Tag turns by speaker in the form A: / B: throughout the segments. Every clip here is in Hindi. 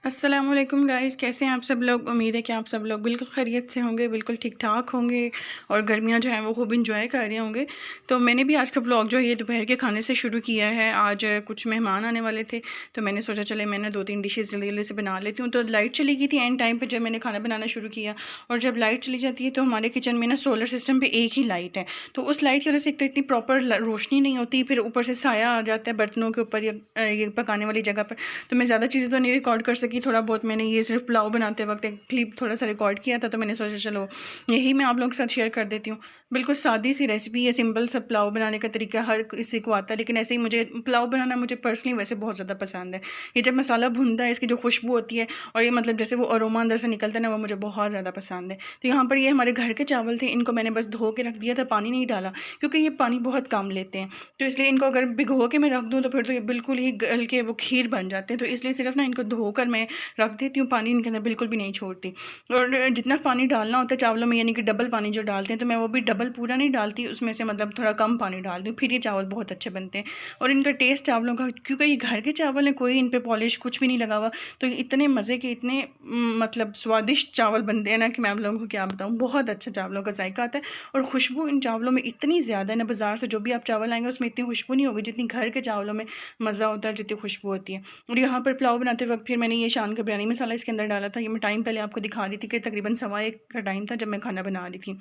A: अस्सलामुअलैकुम गाइस, कैसे हैं आप सब लोग। उम्मीद है कि आप सब लोग बिल्कुल खैरियत से होंगे, बिल्कुल ठीक ठाक होंगे और गर्मियां जो हैं वो खूब इंजॉय कर रहे होंगे। तो मैंने भी आज का व्लॉग जो है ये दोपहर के खाने से शुरू किया है। आज कुछ मेहमान आने वाले थे तो मैंने सोचा चले मैंने 2-3 डिशेज़ जल्दी जल्दी से बना लेती हूँ। तो लाइट चली गई थी एंड टाइम पर जब मैंने खाना बनाना शुरू किया। और जब लाइट चली जाती है तो हमारे किचन में ना सोलर सिस्टम पर एक ही लाइट है, तो उस लाइट की वजह से एक तो इतनी प्रॉपर रोशनी नहीं होती, फिर ऊपर से साया आ जाता है बर्तनों के ऊपर या ये पकाने वाली जगह पर। तो मैं ज़्यादा चीज़ें तो नहीं रिकॉर्ड कर सकी, थोड़ा बहुत मैंने ये सिर्फ पुलाव बनाते वक्त एक क्लिप थोड़ा सा रिकॉर्ड किया था, तो मैंने सोचा चलो यही मैं आप लोगों के साथ शेयर कर देती हूँ। बिल्कुल सादी सी रेसिपी है, सिंपल सा पुलाव बनाने का तरीका हर किसी को आता है, लेकिन ऐसे ही मुझे पुलाव बनाना मुझे पर्सनली वैसे बहुत ज़्यादा पसंद है। ये जब मसाला भुनता है, इसकी जो खुशबू होती है और ये मतलब जैसे वो अरोमा अंदर से निकलता है ना, वो मुझे बहुत ज़्यादा पसंद है। तो यहाँ पर ये हमारे घर के चावल थे, इनको मैंने बस धो के रख दिया था, पानी नहीं डाला क्योंकि ये पानी बहुत कम लेते हैं। तो इसलिए इनको अगर भिगो के मैं रख दूँ तो फिर तो ये बिल्कुल ही गल के वो खीर बन जाते हैं। तो इसलिए सिर्फ ना इनको धोकर मैं रख देती हूँ, पानी इनके अंदर बिल्कुल भी नहीं छोड़ती। और जितना पानी डालना होता है चावलों में, यानी कि डबल पानी जो डालते हैं, तो मैं वो भी डबल पूरा नहीं डालती, उसमें से मतलब थोड़ा कम पानी डालती हूँ, फिर ये चावल बहुत अच्छे बनते हैं। और इनका टेस्ट चावलों का, क्योंकि ये घर के चावल हैं, कोई इन पर पॉलिश कुछ भी नहीं लगा हुआ, तो ये इतने मज़े के, इतने मतलब स्वादिष्ट चावल बनते हैं ना कि मैं आप लोगों को क्या बताऊँ। बहुत अच्छा चावलों का जायका आता है और खुशबू इन चावलों में इतनी ज़्यादा है ना, बाज़ार से जो भी आप चावल आएंगे उसमें इतनी खुशबू नहीं होगी जितनी घर के चावलों में मज़ा होता है, जितनी खुशबू होती है। और यहाँ पर पुलाव बनाते वक्त फिर मैंने ये शान का बिरयानी मसाला इसके अंदर डाला था। ये मैं टाइम पहले आपको दिखा रही थी कि तकरीबन 1:15 का टाइम था जब मैं खाना बना रही थी।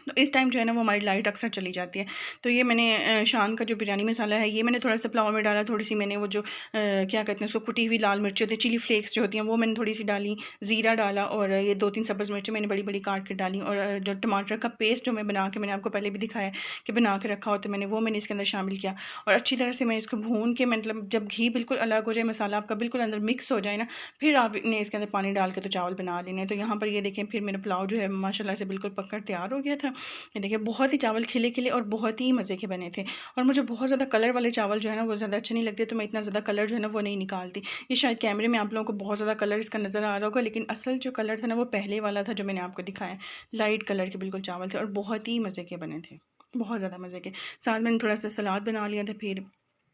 A: तो इस टाइम जो है ना वो हमारी लाइट अक्सर चली जाती है। तो ये मैंने शान का जो बिरयानी मसाला है ये मैंने थोड़ा सा पुलाव में डाला, थोड़ी सी मैंने वो जो क्या कहते हैं उसको, कुटी हुई लाल मिर्च होती है, चिली फ्लेक्स जो होती हैं वो मैंने थोड़ी सी डाली, ज़ीरा डाला और ये 2-3 सब्ज़ मिर्चें मैंने बड़ी बड़ी काट के डाली। और जो टमाटर का पेस्ट जो मैं बना के, मैंने आपको पहले भी दिखाया कि बना के रखा होता है मैंने, वो मैंने इसके अंदर शामिल किया। और अच्छी तरह से मैं इसको भून के, मतलब जब घी बिल्कुल अलग हो जाए, मसाला आपका बिल्कुल अंदर मिक्स हो जाए ना, फिर आपने इसके अंदर पानी डाल के तो चावल बना लेने। तो यहाँ पर ये देखें, फिर मेरा पुलाव जो है माशाल्लाह से बिल्कुल पककर तैयार हो गया था। ये देखिए बहुत ही चावल खिले खिले और बहुत ही मज़े के बने थे। और मुझे बहुत ज़्यादा कलर वाले चावल जो है ना वो ज़्यादा अच्छे नहीं लगते, तो मैं इतना ज़्यादा कलर जो है ना वो नहीं निकालती। ये शायद कैमरे में आप लोगों को बहुत ज़्यादा कलर इसका नज़र आ रहा होगा, लेकिन असल जो कलर था ना वो पहले वाला था जो मैंने आपको दिखाया। लाइट कलर के बिल्कुल चावल थे और बहुत ही मज़े के बने थे, बहुत ज़्यादा मज़े के। साथ मैंने थोड़ा सा सलाद बना लिया था फिर,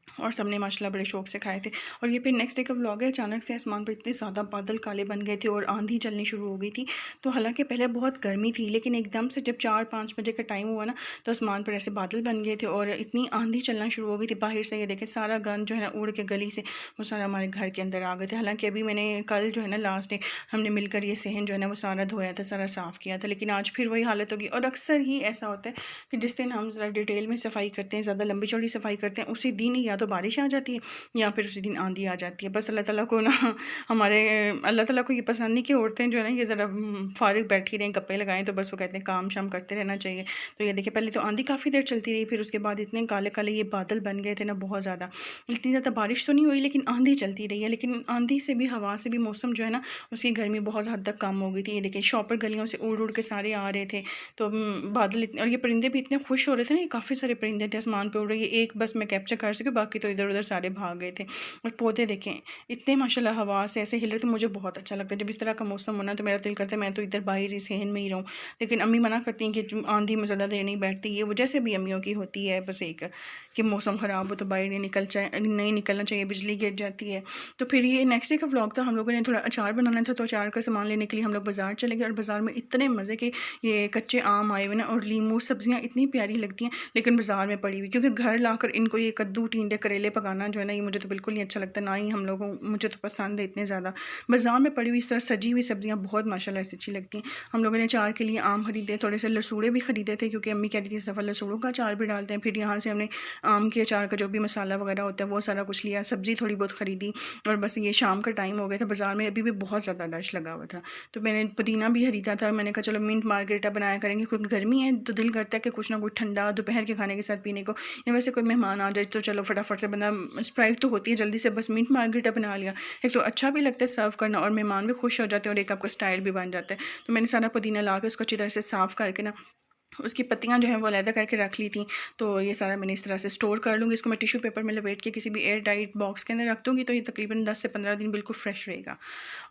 A: और सबने माशाल्लाह बड़े शौक से खाए थे। और ये फिर नेक्स्ट डे का व्लॉग है। अचानक से आसमान पर इतने ज़्यादा बादल काले बन गए थे और आंधी चलनी शुरू हो गई थी। तो हालांकि पहले बहुत गर्मी थी, लेकिन एकदम से जब 4-5 बजे का टाइम हुआ ना, तो आसमान पर ऐसे बादल बन गए थे और इतनी आंधी चलना शुरू हो गई थी बाहर से। ये देखें सारा गंद जो है ना उड़ के गली से वो सारा हमारे घर के अंदर आ गए थे। हालाँकि अभी मैंने कल जो है ना लास्ट डे हमने मिलकर ये सहन जो है ना वो सारा धोया था, सारा साफ़ किया था, लेकिन आज फिर वही हालत होगी। और अक्सर ही ऐसा होता है कि जिस दिन हम ज़रा डिटेल में सफाई करते हैं, ज़्यादा लंबी चौड़ी सफाई करते हैं, उसी दिन ही या तो बारिश आ जाती है या फिर उसी दिन आंधी आ जाती है। बस अल्लाह ताला को ना हमारे अल्लाह ताला को ये पसंद नहीं कि औरतें जो है ना ये ज़रा फारिग बैठी रहें, गप्पे लगाएं, तो बस वो कहते हैं काम शाम करते रहना चाहिए। तो ये देखिए पहले तो आंधी काफ़ी देर चलती रही, फिर उसके बाद इतने काले काले ये बादल बन गए थे ना, बहुत ज़्यादा। इतनी ज़्यादा बारिश तो नहीं हुई लेकिन आंधी चलती रही है, लेकिन आंधी से भी, हवा से भी मौसम जो है ना उसकी गर्मी बहुत हद तक कम हो गई थी। ये देखिए शॉपर गलियों से उड़ उड़ के सारे आ रहे थे। तो बादल इतने, और ये परिंदे भी इतने खुश हो रहे थे ना, ये काफ़ी सारे परिंदे थे आसमान पे उड़ रहे। ये एक बस मैं कैप्चर कर सकी, बाकी तो इधर उधर सारे भाग गए थे। और पौधे देखें इतने माशाल्लाह हवा से ऐसे हिल रहे थे, मुझे बहुत अच्छा लगता है जब इस तरह का मौसम होना। तो मेरा दिल करता है मैं तो इधर बाहर ही सहन में ही रहूँ, लेकिन अम्मी मना करती हैं कि आंधी में ज़्यादा देर नहीं बैठती। ये वजह से भी अम्मियों की होती है बस एक, कि मौसम ख़राब हो तो बाहर नहीं निकलना चाहिए, बिजली गिर जाती है। तो फिर ये नेक्स्ट डे का व्लॉग था। हम लोगों ने थोड़ा अचार बनाना था, तो अचार का सामान लेने के लिए हम लोग बाज़ार चले गए। और बाज़ार में इतने मज़े के ये कच्चे आम आए हुए ना, और लीमू, सब्जियां इतनी प्यारी लगती हैं, लेकिन बाज़ार में पड़ी हुई, क्योंकि घर लाकर इनको ये कद्दू, टींडे, करेले पकाना जो है ना, ये मुझे तो बिल्कुल नहीं अच्छा लगता, ना ही हम लोगों, मुझे तो पसंद है इतने ज़्यादा। बाज़ार में पड़ी हुई इस तरह सजी हुई सब्जियां बहुत माशाल्लाह से अच्छी लगती हैं। हम लोगों ने अचार के लिए आम खरीदे, थोड़े से लसूड़े भी ख़रीदे थे, क्योंकि अम्मी कहती थी इस दफ़ा लसूड़ों का अचार भी डालते हैं। फिर यहाँ से हमने आम के अचार का जो भी मसाला वगैरह होता है वो सारा कुछ लिया, सब्ज़ी थोड़ी बहुत ख़रीदी। और बस ये शाम का टाइम हो गया था, बाज़ार में अभी भी बहुत ज़्यादा रश लगा हुआ था। तो मैंने पुदीना भी खरीदा था। मैंने कहा चलो मिंट मार्गरेटा बनाया करेंगे, क्योंकि गर्मी है तो दिल करता है कि कुछ ना कुछ ठंडा दोपहर के खाने के साथ पीने को, या वैसे कोई मेहमान आ जाए तो चलो फटाफट से बंदा, स्प्राइट तो होती है जल्दी से, बस मिंट मार्गरेटा बना लिया। एक तो अच्छा भी लगता है सर्व करना, और मेहमान भी खुश हो जाते हैं, और एक आपका स्टाइल भी बन जाता है। तो मैंने सारा पुदीना ला के उसको अच्छी तरह से साफ़ करके ना उसकी पत्तियाँ जो हैं वो अलग करके रख ली थी। तो ये सारा मैंने इस तरह से स्टोर कर लूँगी। इसको मैं टिश्यू पेपर में लपेट के किसी भी एयर टाइट बॉक्स के अंदर रख दूँगी, तो ये तकरीबन 10 से 15 दिन बिल्कुल फ्रेश रहेगा।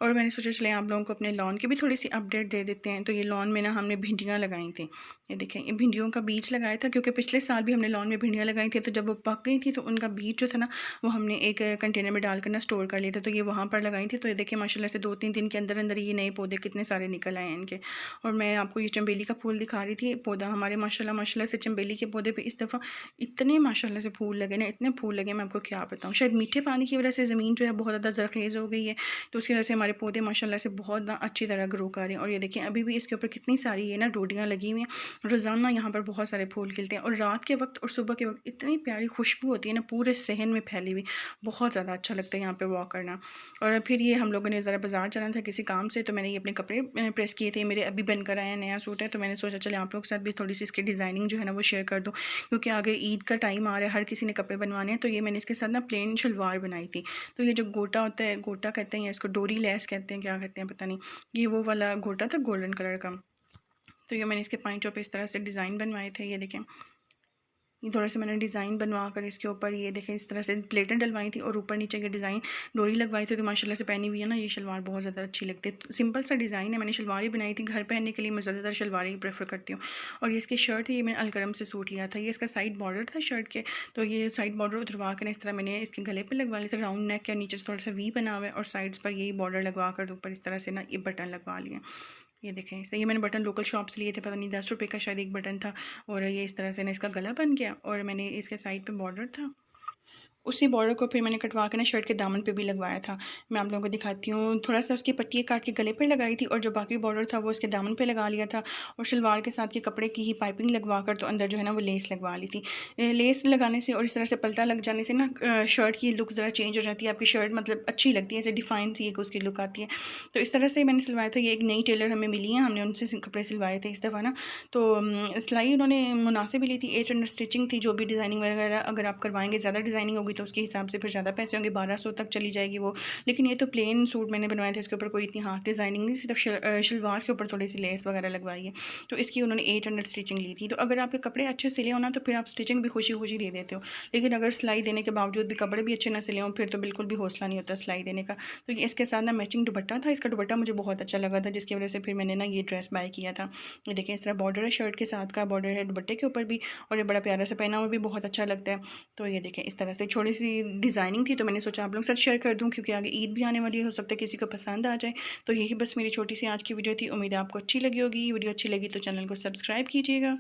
A: और मैंने सोचा चलें आप लोगों को अपने लॉन की भी थोड़ी-सी अपडेट दे देते हैं। तो ये लॉन में ना हमने भिंडियाँ लगाई थी। ये देखें, ये भिंडियों का बीज लगाया था, क्योंकि पिछले साल भी हमने लॉन में भिंडियाँ लगाई थी, तो जब वो पक गई थी तो उनका बीज जो था ना वो हमने एक कंटेनर में डालकर ना स्टोर कर लिया था। तो ये वहाँ पर लगाई थी। तो ये देखिए माशाल्लाह से 2-3 दिन के अंदर-अंदर ये नए पौधे कितने सारे निकल आए हैं इनके। और मैं आपको ये चंबेली का फूल दिखा रही थी। पौधा हमारे माशाल्लाह से चंबेली के पौधे पे इस दफ़ा इतने माशाल्लाह से फूल लगे ना, इतने फूल लगे, मैं आपको क्या बताऊँ। शायद मीठे पानी की वजह से ज़मीन जो है बहुत ज़्यादा ज़रख़ेज़ हो गई है, तो उसकी वजह से हमारे पौधे माशाल्लाह से बहुत ना अच्छी तरह ग्रो कर रहे हैं। और ये देखिए अभी भी इसके ऊपर कितनी सारी ये ना डोडियाँ लगी हुई हैं। रोज़ाना यहाँ पर बहुत सारे फूल खिलते हैं, और रात के वक्त और सुबह के वक्त इतनी प्यारी खुशबू होती है ना पूरे सहन में फैली हुई। बहुत ज़्यादा अच्छा लगता है यहाँ पे वॉक करना। और फिर ये हम लोगों ने ज़रा बाज़ार जाना था किसी काम से, तो मैंने ये अपने कपड़े प्रेस किए थे। मेरे अभी बनकर आया नया सूट है, तो मैंने सोचा चले आप लोग के साथ भी थोड़ी सी इसकी डिज़ाइनिंग जो है ना वो शेयर कर दूँ, क्योंकि आगे ईद का टाइम आ रहा है, हर किसी ने कपड़े बनवाने हैं। तो ये मैंने इसके साथ ना प्लेन शलवार बनाई थी। तो ये जो गोटा होता है, गोटा कहते हैं, इसको डोरी लेस कहते हैं, क्या कहते हैं पता नहीं, ये वो वाला गोटा था गोल्डन कलर का। तो ये मैंने इसके पाँचों पे इस तरह से डिज़ाइन बनवाए थे। ये देखें, ये थोड़ा सा मैंने डिज़ाइन बनवा कर इसके ऊपर ये देखें इस तरह से प्लेटें डलवाई थी, और ऊपर नीचे के डिज़ाइन डोरी लगवाई थी। तो माशाल्लाह से पहनी हुई है ना ये शलवार बहुत ज़्यादा अच्छी लगती है। सिंपल सा डिज़ाइन है, मैंने शलवार ही बनाई थी घर पहनने के लिए। मैं ज़्यादातर शलवार ही प्रेफर करती हूँ। और ये इसकी शर्ट है, ये मैंने अलकरम से सूट लिया था। ये इसका साइड बॉर्डर था शर्ट के, तो ये साइड बॉर्डर उतरवा कर इस तरह मैंने इसके गले पर लगवा लिया था। राउंड नेक के नीचे से थोड़ा सा वी बना हुआ है, और साइड्स पर यही बॉर्डर लगवा कर ऊपर इस तरह से ना ये बटन लगवा लिए। ये देखें, इससे ये मैंने बटन लोकल शॉप से लिए थे, पता नहीं 10 रुपये का शायद एक बटन था। और ये इस तरह से ना इसका गला बन गया, और मैंने इसके साइड पे बॉर्डर था, उसी बॉर्डर को फिर मैंने कटवा के ना शर्ट के दामन पे भी लगवाया था। मैं आप लोगों को दिखाती हूँ। थोड़ा सा उसकी पट्टियाँ काट के गले पे लगाई थी, और जो बाकी बॉर्डर था वो उसके दामन पे लगा लिया था। और शलवार के साथ ये कपड़े की ही पाइपिंग लगवा कर तो अंदर जो है ना वो लेस लगवा ली थी। लेस लगाने से और इस तरह से पल्टा लग जाने से ना शर्ट की लुक ज़रा चेंज हो जाती है। आपकी शर्ट मतलब अच्छी लगती है, ऐसे डिफाइन सी एक उसकी लुक आती है। तो इस तरह से मैंने सिलवाया था। ये एक नई टेलर हमें मिली है, हमने उनसे कपड़े सिलवाए थे इस दफ़ा ना। तो सिलाई उन्होंने मुनासिब ही ली थी। 800 स्टिचिंग थी, जो भी डिज़ाइनिंग वगैरह अगर आप करवाएंगे, ज़्यादा डिज़ाइनिंग होगी तो उसके हिसाब से फिर ज़्यादा पैसे होंगे, 1200 तक चली जाएगी वो। लेकिन ये तो प्लेन सूट मैंने बनवाए थे, इसके ऊपर कोई इतनी हाथ डिज़ाइनिंग नहीं, सिर्फ शलवार के ऊपर थोड़ी सी लेस वगैरह लगवाई है। तो इसकी उन्होंने 800 स्टिचिंग ली थी। तो अगर आपके कपड़े अच्छे सिले हो ना, तो फिर आप स्टिचिंग भी खुशी खुशी दे देते हो। लेकिन अगर सिलाई देने के बावजूद भी कपड़े भी अच्छे ना सिले हों, फिर तो बिल्कुल भी हौसला नहीं होता सिलाई देने का। तो ये इसके साथ ना मैचिंग दुपट्टा था। इसका दुपट्टा मुझे बहुत अच्छा लगा था, जिसकी वजह से फिर मैंने ना ये ड्रेस बाय किया था। ये देखें, इस तरह बॉर्डर है, शर्ट के साथ का बॉर्डर है दुपट्टे के ऊपर भी, और ये बड़ा प्यारा सा पहना हुआ भी बहुत अच्छा लगता है। तो ये देखें, इस तरह से छोटी सी डिज़ाइनिंग थी, तो मैंने सोचा आप लोगों के साथ शेयर कर दूं, क्योंकि आगे ईद भी आने वाली है, हो सकता है किसी को पसंद आ जाए। तो यही बस मेरी छोटी सी आज की वीडियो थी। उम्मीद है आपको अच्छी लगी होगी। वीडियो अच्छी लगी तो चैनल को सब्सक्राइब कीजिएगा।